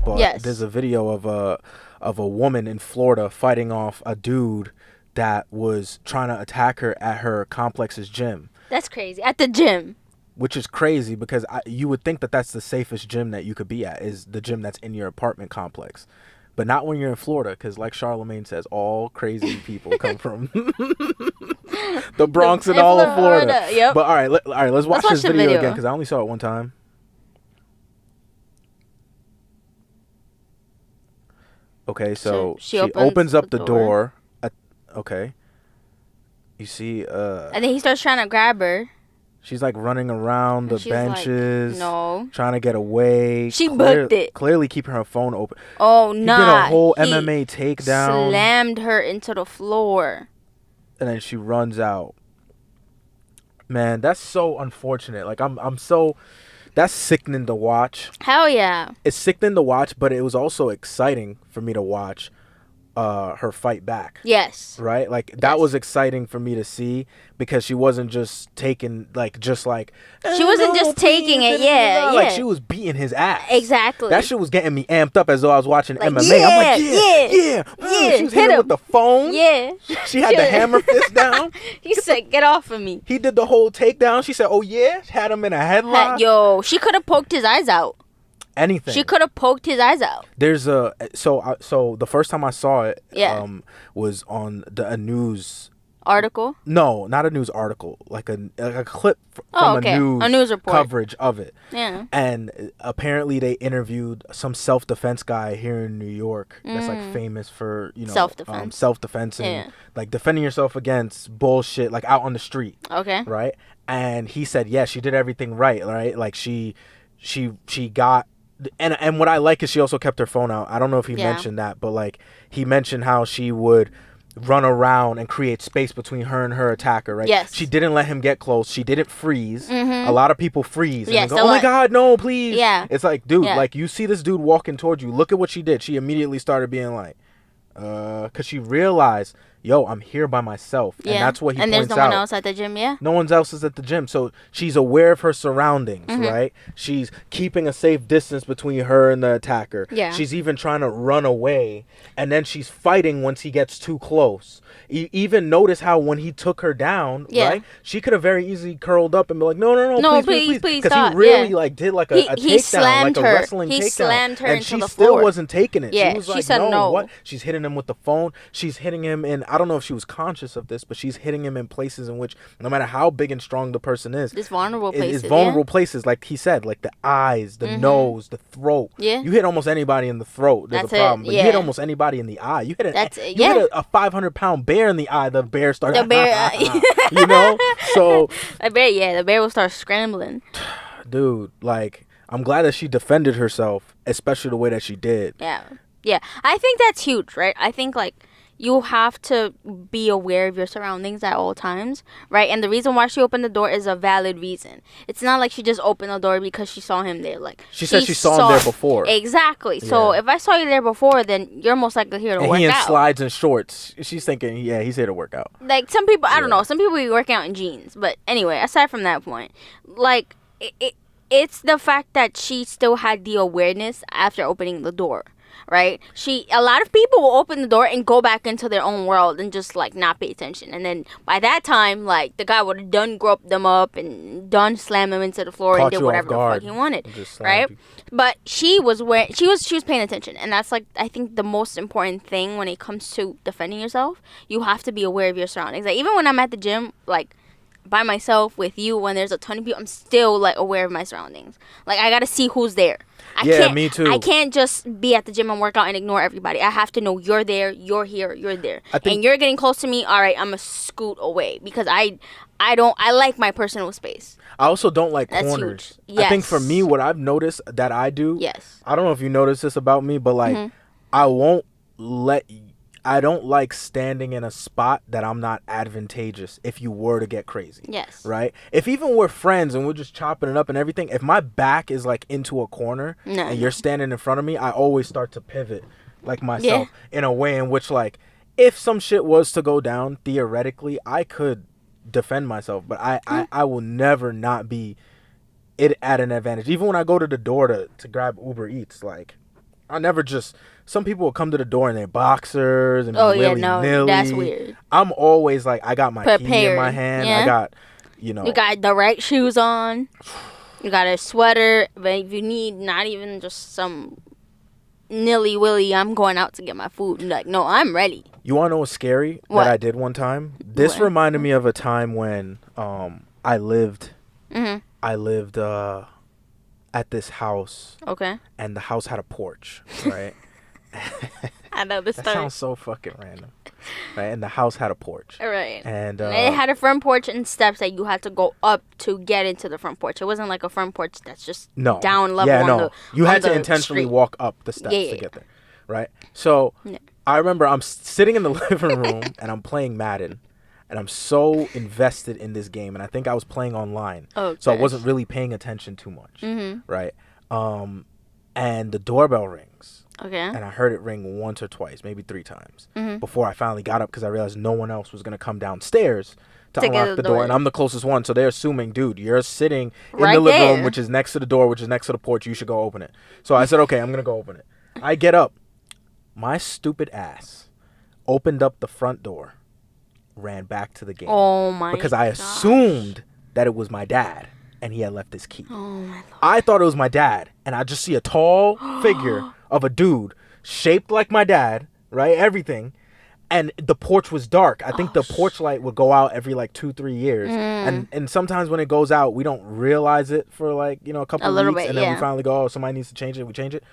but there's Yes. a video of a woman in Florida fighting off a dude that was trying to attack her at her complex's gym, That's crazy. At the gym. which is crazy because you would think that that's the safest gym that you could be at, is the gym that's in your apartment complex. But not when you're in Florida, because like Charlemagne says, all crazy people come from the Bronx and all of Florida. Yep. But all right, let's watch watch this the video video. again because I only saw it one time. Okay, so she opens up the door. Okay, you see, And then he starts trying to grab her. she's like running around the She's like, benches, no. trying to get away. She booked it. Clearly keeping her phone open. Oh, He nah. did a whole He MMA takedown, slammed her into the floor. and then she runs out. Man, that's so unfortunate. Like I'm so, that's sickening to watch. Hell yeah. It's sickening to watch, but it was also exciting for me to watch her fight back. Yes. Right? Like that Yes. was exciting for me to see because she wasn't just taking She wasn't just taking it, yeah, like yeah. she was beating his ass. Exactly. That shit was getting me amped up as though I was watching Like, MMA. I'm like, yeah. She was Hit hitting him. with the phone. Yeah. She had the hammer fist down. He said, get off of me. He did the whole takedown. She said, oh yeah, had him in a headlock. Yo, she could have poked his eyes out. Anything. She could have poked his eyes out. There's so the first time I saw it, Yeah. was on a news. Article. No, not a news article, like a clip from okay. a news report. coverage of it. Yeah. And apparently they interviewed some self-defense guy here in New York that's like famous for, self-defense and Yeah. like defending yourself against bullshit like out on the street, Okay. right? And he said, yeah, she did everything right, like she got. And what I like is she also kept her phone out. I don't know if he Yeah. mentioned that, but like he mentioned how she would run around and create space between her and her attacker, right? Yes. She didn't let him get close. She didn't freeze. A lot of people freeze. And Yes, they a go, oh my lot. God, no, please. Yeah. It's like, dude, Yeah. like you see this dude walking towards you. Look at what she did. She immediately started being like, because she realized, yo, I'm here by myself. Yeah. And that's what he and points there's no out. one else at the gym, yeah? No one else is at the gym. So she's aware of her surroundings, right? She's keeping a safe distance between her and the attacker. Yeah. She's even trying to run away. And then she's fighting once he gets too close. Even notice how when he took her down, Yeah. right? She could have very easily curled up and be like, no, please. please Because stop. he really Yeah. like did like a He takedown, slammed like a her. wrestling He takedown. slammed her and into she the still floor. wasn't taking it. Yeah, She was she like, said no. what? She's hitting him with the phone. She's hitting him in, I don't know if she was conscious of this, but she's hitting him in places in which no matter how big and strong the person is, This vulnerable places. it's vulnerable places, like he said, like the eyes, the nose, the throat. Yeah. You hit almost anybody in the throat, there's That's a it, problem. But you hit yeah. almost anybody in the eye. You hit That's it, you yeah. hit a 500-pound bear in the eye, the bear starts The bear, you know? So the bear will start scrambling. dude, like I'm glad that she defended herself, especially the way that she did. Yeah. Yeah. I think that's huge, right? I think, like, you have to be aware of your surroundings at all times, right? And the reason why she opened the door is a valid reason. It's not like she just opened the door because she saw him there. Like, She said she saw him there before. Exactly. So Yeah. if I saw you there before, then you're most likely here to And work he in out. slides and shorts. She's thinking, yeah, he's here to work out. Like, some people, I don't Yeah. know, some people be working out in jeans. But anyway, aside from that point, like, it's the fact that she still had the awareness after opening the door, right? A lot of people will open the door and go back into their own world and just, like, not pay attention. And then by that time, like, the guy would have done groped them up and done slam them into the floor Caught and did you whatever the off fuck guard he wanted, and just slammed right? you. But she was paying attention, and that's, like, I think the most important thing when it comes to defending yourself. You have to be aware of your surroundings. Like, even when I'm at the gym, like, by myself with you, when there's a ton of people, I'm still, like, aware of my surroundings. Like, I gotta see who's there. Me too. I can't just be at the gym and work out and ignore everybody. I have to know you're there, you're here, you're there, and you're getting close to me. All right, I'm gonna scoot away because I like my personal space. I also don't like That's corners. huge. I think for Yes. me, what I've noticed that I do, Yes. I don't know if you notice this about me, but like I don't like standing in a spot that I'm not advantageous if you were to get crazy. Yes. Right? If even we're friends and we're just chopping it up and everything, if my back is like into a corner and you're standing in front of me, I always start to pivot like myself in a way in which, like, if some shit was to go down, theoretically, I could defend myself, but I will never not be it at an advantage. Even when I go to the door to grab Uber Eats, like, I never just. Some people will come to the door in their boxers and be willy-nilly. That's weird. I'm always like, I got my key in my hand. I got, you got the right shoes on. You got a sweater. But if you need not even just some nilly-willy, I'm going out to get my food. Like, no, I'm ready. You want to know what's scary that I did one time? This reminded me of a time when I lived at this house. Okay. And the house had a porch, right? I know this story. That sounds so fucking random. Right? And the house had a porch. Right. And it had a front porch and steps that you had to go up to get into the front porch. It wasn't like a front porch that's just down level you had to intentionally walk up the steps to get there. Right? So I remember I'm sitting in the living room and I'm playing Madden. And I'm so invested in this game. And I think I was playing online. Oh, so I wasn't really paying attention too much. Mm-hmm. Right? And the doorbell rings. Okay. And I heard it ring once or twice, maybe 3 times, before I finally got up because I realized no one else was going to come downstairs to unlock the door. And I'm the closest one. So they're assuming, dude, you're sitting in the living room, which is next to the door, which is next to the porch. You should go open it. So I said, okay, I'm going to go open it. I get up. My stupid ass opened up the front door, ran back to the game. Oh, my Because I assumed that it was my dad. And he had left his key. Oh, my Lord. I thought it was my dad. And I just see a tall figure of a dude shaped like my dad, right? Everything. And the porch was dark. I think the porch light would go out every like 2-3 years. And sometimes when it goes out, we don't realize it for like, a couple of weeks. And then we finally go, oh, somebody needs to change it. We change it.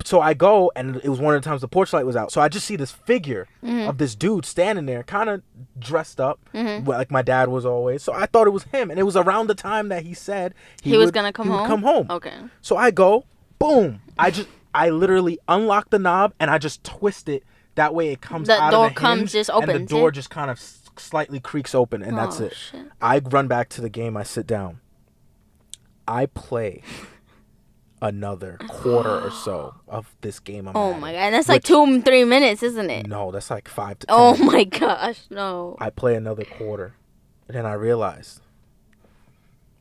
So I go, and it was one of the times the porch light was out. So I just see this figure of this dude standing there, kind of dressed up, like my dad was always. So I thought it was him. And it was around the time that he said he was going to come home. Okay. So I go, boom. I literally unlock the knob, and I just twist it. That way it comes out of the hinge, just opens, and the door just kind of slightly creaks open, and that's it. Shit. I run back to the game. I sit down. I play another quarter or so of this game. Oh my god, and that's like 2-3 minutes, isn't it? No, that's like 5 to 10. Oh my gosh, no. I play another quarter, and then I realized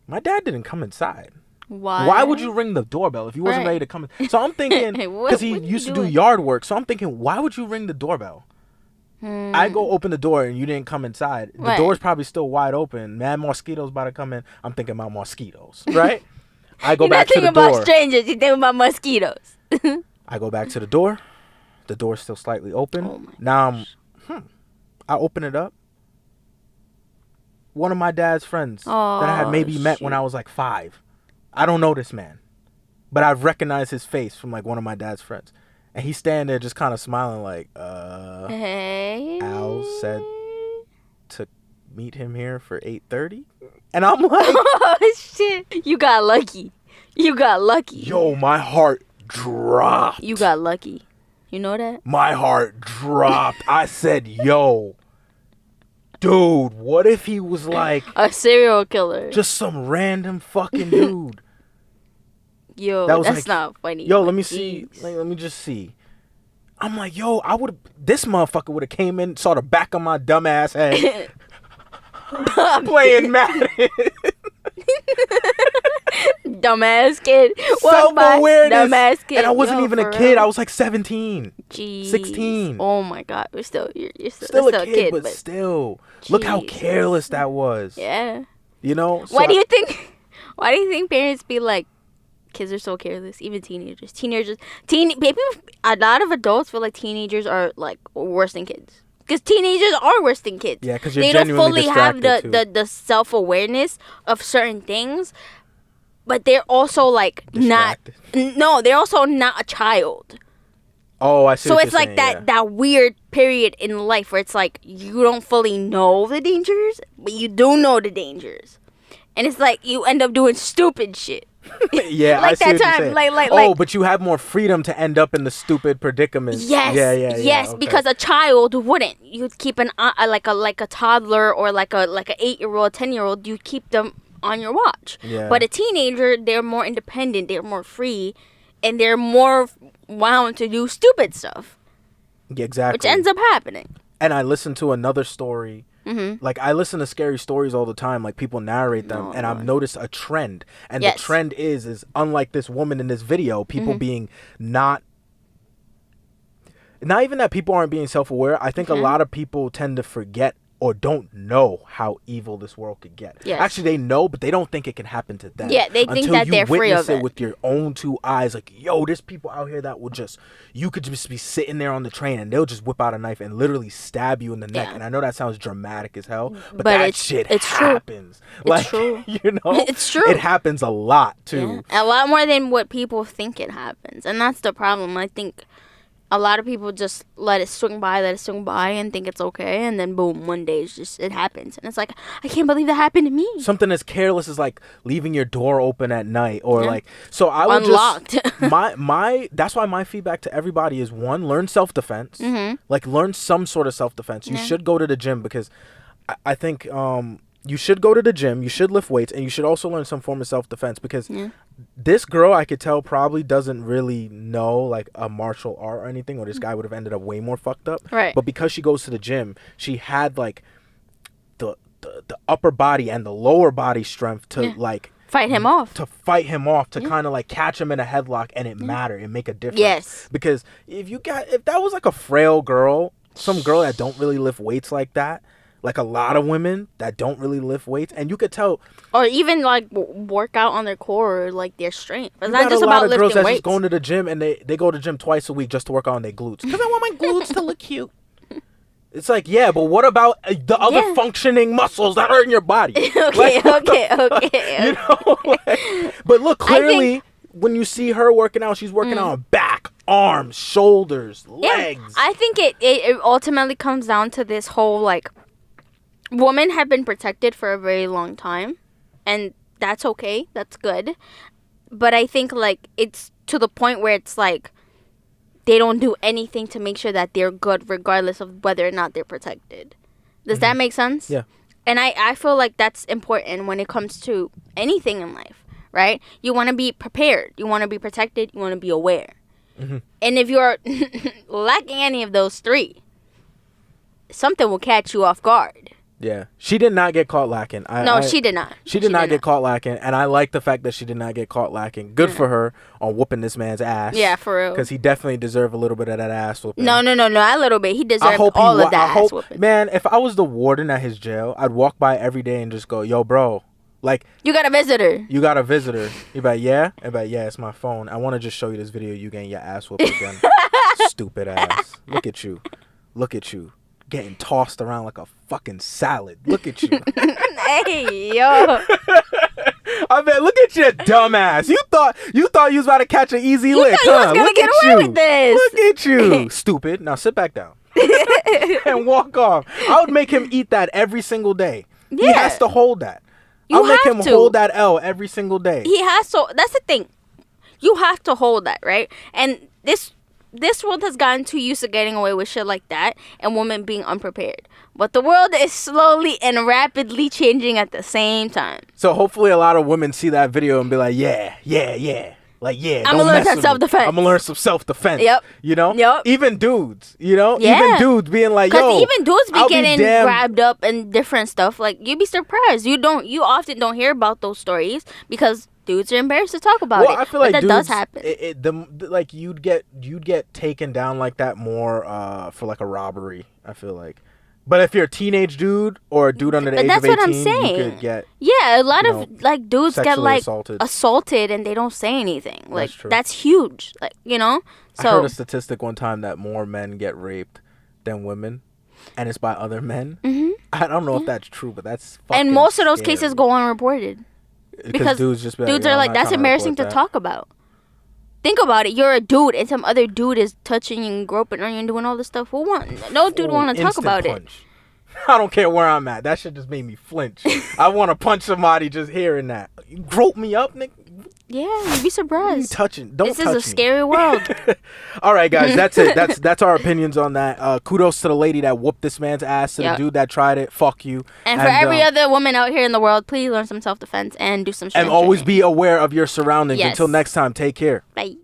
my dad didn't come inside. Why would you ring the doorbell if you wasn't ready to come in? So I'm thinking, because he used to do yard work, so I'm thinking, why would you ring the doorbell? I go open the door and you didn't come inside. The door's probably still wide open. Mad mosquitoes about to come in. I'm thinking about mosquitoes, right? I go back to the door. You're not thinking about strangers. You're thinking about mosquitoes. I go back to the door. The door's still slightly open. Now I open it up. One of my dad's friends that I had maybe met when I was like 5. I don't know this man, but I've recognized his face from like one of my dad's friends. And he's standing there just kind of smiling like, hey. Al said to meet him here for 8:30. And I'm like, oh, shit. You got lucky. Yo, my heart dropped. You got lucky. You know that? My heart dropped. I said, yo, dude, what if he was like a serial killer? Just some random fucking dude. Yo, that's like, not funny. Yo, let me see. Like, let me just see. I'm like, yo, this motherfucker would have came in, saw the back of my dumb ass head playing Madden. Dumbass kid. Self-awareness. Dumbass kid. And I wasn't even a kid. I was like 17. Jeez. 16. Oh my god. You're still a kid, but still. Jeez. Look how careless that was. Yeah. You know? So why do you think parents be like, kids are so careless? Even teenagers. A lot of adults feel like teenagers are like worse than kids. Because teenagers are worse than kids. Yeah, because you're genuinely distracted. They don't fully have the self-awareness of certain things. But they're also like distracted. They're also not a child. Oh, I see. So it's like that weird period in life where it's like you don't fully know the dangers, but you do know the dangers. And it's like you end up doing stupid shit. Yeah, like I see that what time, you're saying. But you have more freedom to end up in the stupid predicaments. Yes, yes, okay. Because a child wouldn't. You'd keep like a toddler or like a 8-year-old, 10-year-old. You keep them on your watch. Yeah. But a teenager, they're more independent. They're more free, and they're more wound to do stupid stuff. Yeah, exactly. Which ends up happening. And I listened to another story Like, I listen to scary stories all the time. Like, people narrate them, and I've noticed a trend. And the trend is unlike this woman in this video, people being not even that people aren't being self-aware. I think a lot of people tend to forget or don't know how evil this world could get. Yes. Actually, they know, but they don't think it can happen to them. Yeah, they think that they're free of it. Until you witness it with your own two eyes. Like, yo, there's people out here that will just, you could just be sitting there on the train and they'll just whip out a knife and literally stab you in the neck. And I know that sounds dramatic as hell, but that shit happens. True. It's true. You know? It's true. It happens a lot, too. Yeah. A lot more than what people think it happens. And that's the problem. I think a lot of people just let it swing by and think it's okay, and then boom, one day it happens, and it's like, I can't believe that happened to me. Something as careless as like leaving your door open at night, or like, so I would unlocked. Just my that's why my feedback to everybody is, one, learn self-defense. Like, learn some sort of self-defense. You should go to the gym, because I think you should go to the gym, you should lift weights, and you should also learn some form of self-defense, because this girl, I could tell, probably doesn't really know like a martial art or anything, or this guy would have ended up way more fucked up. Right. But because she goes to the gym, she had like the upper body and the lower body strength to like fight him off, to kind of like catch him in a headlock, and it mattered, it make a difference. Yes. Because if that was like a frail girl, some girl that don't really lift weights like that, like a lot of women that don't really lift weights, and you could tell, or even like work out on their core or like their strength. It's not just about lifting weights. You got a lot of girls that's just going to the gym, and they go to the gym twice a week just to work on their glutes, because I want my glutes to look cute. It's like, yeah, but what about the other functioning muscles that are in your body? Okay. You know, like, but look, clearly, when you see her working out, she's working out on back, arms, shoulders, legs. I think it ultimately comes down to this whole like, women have been protected for a very long time, and that's okay, that's good, but I think like it's to the point where it's like they don't do anything to make sure that they're good regardless of whether or not they're protected. Does that make sense? Yeah. And I feel like that's important when it comes to anything in life, right? You want to be prepared, you want to be protected, you want to be aware. And if you're lacking any of those three, something will catch you off guard. Yeah, she did not get caught lacking. She did not. She did not get caught lacking, and I like the fact that she did not get caught lacking. Good for her on whooping this man's ass. Yeah, for real. Because he definitely deserved a little bit of that ass whooping. No, a little bit. He deserved all of that ass whooping. Man, if I was the warden at his jail, I'd walk by every day and just go, yo, bro, like, you got a visitor. You'd be like, yeah? I'd be like, yeah, it's my phone. I want to just show you this video of you getting your ass whooped again. Stupid ass. Look at you. Getting tossed around like a fucking salad. Look at you. Hey, yo. I mean, look at your dumb ass. You thought you was about to catch an easy lick, huh? Look at you. With this. Look at you. Stupid. Now sit back down. And walk off. I would make him eat that every single day. Yeah. He has to hold that. I'll make him hold that L every single day. He has to. That's the thing. You have to hold that, right? And this world has gotten too used to getting away with shit like that and women being unprepared. But the world is slowly and rapidly changing at the same time. So hopefully a lot of women see that video and be like, yeah. Like, yeah, I'm going to learn some self-defense. I'm going to learn some self-defense. Yep. You know? Yep. Even dudes, you know? Yeah. Even dudes being like, yo. Because even dudes be getting grabbed up and different stuff. Like, you'd be surprised. You often don't hear about those stories because dudes are embarrassed to talk about it. I feel like that dudes, does happen. Like, you'd get taken down like that more for like a robbery, I feel like. But if you're a teenage dude or a dude under the age of 18, that's what I'm saying. You could get, a lot of like dudes get like assaulted and they don't say anything. Like that's huge. Like, you know. So I heard a statistic one time that more men get raped than women, and it's by other men. I don't know if that's true, but that's fucking and most of those scary. cases go unreported because dudes are like that's embarrassing to talk about. Think about it. You're a dude, and some other dude is touching and groping on you and doing all this stuff. No dude want to talk about punch. I don't care where I'm at. That shit just made me flinch. I want to punch somebody just hearing that. You grope me up, nigga. Yeah, you'd be surprised. You touching? Don't touch me. This is a scary world. All right, guys, that's it. That's our opinions on that. Kudos to the lady that whooped this man's ass. To the dude that tried it. Fuck you. And for every other woman out here in the world, please learn some self-defense and do some strength and always training. be aware of your surroundings. Yes. Until next time, take care. Bye.